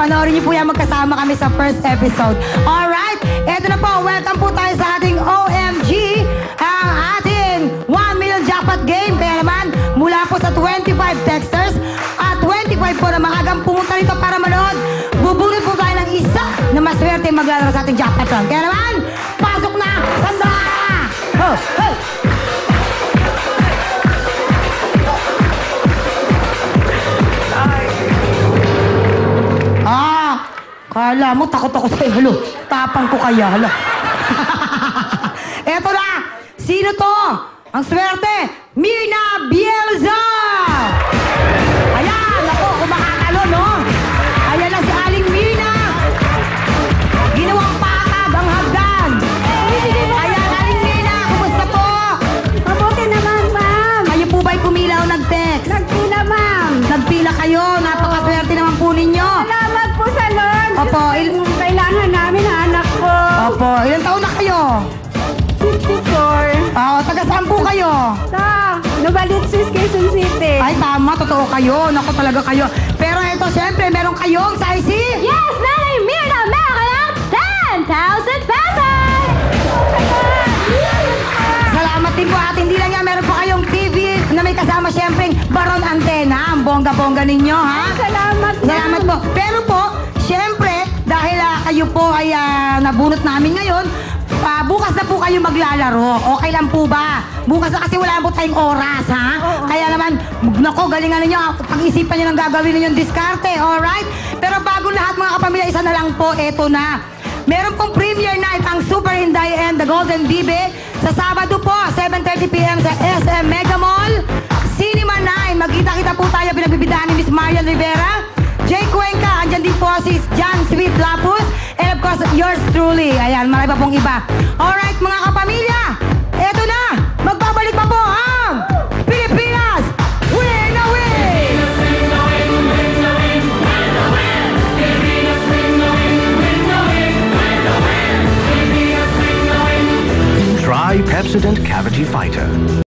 Panoorin niyo po yan, magkasama kami sa first episode. Alright, eto na po. Welcome po tayo sa ating OMG, ang ating 1 million jackpot game. Kaya naman, mula po sa 25 texters at 25 po na maagang pumunta rito para manood, bubunot po tayo ng isa na maswerte maglalaro sa ating jackpot run. Kaya naman, pasok na! Sanda! Oh, hey! Kala mo, takot ako sa'yo. Halo, tapang ko kaya. Hala. Eto na! Sino to? Ang swerte! Mirna Bielza! Ayan! Ako, kumakatalo, no? Ayan na si Aling Mirna! Ginawang patag ang hagdan! Ayan, Aling Mirna! Kumusta po? Mabuti naman, ma'am. Kayo po ba'y pumila o nag-text? Nagpila, ma'am. Nagpila kayo. Napakaswerte naman po ninyo. Salamat po sa Lord. Opo, Kailangan namin ang anak ko. Opo, ilang taon na kayo? 54. Oo, taga saan po kayo? Sa Novaliches, Quezon City. Ay, tama, totoo kayo. Naku, talaga kayo. Pero ito, siyempre, meron kayong Saisi. Yes, Nanay Mirna, meron kayong 10,000 pesos! Salamat din po at hindi lang yan, meron po kayong TV na may kasama siyempre Baron Antena. Ang bongga-bongga ninyo, ha? Salamat, ma'am. Salamat po. Pero po, siyempre, dahil kayo po ay nabunot namin ngayon, bukas na po kayo maglalaro. Okay lang po ba? Bukas na kasi wala po tayong oras, ha? Oo. Kaya naman, nako, galingan ninyo. Pag-isipan nyo ng gagawin ninyo yung diskarte, alright? Pero bago lahat mga kapamilya, isa na lang po, eto na. Meron pong premiere night ang Super Inday and the Golden Bibe sa Sabado po, 7:30 p.m. sa SM Mega Mall, Cinema 9. Magkita-kita po tayo, pinagbibidahan ni Miss Marian Rivera, Jay Cuenca, andyan din po si John Sweet Lapus, and of course, yours truly. Ayan, marami pa pong iba. Alright, mga kapamilya, eto na, magbabalik pa po ang Pilipinas Win na Win! Try Pepsodent Cavity Fighter.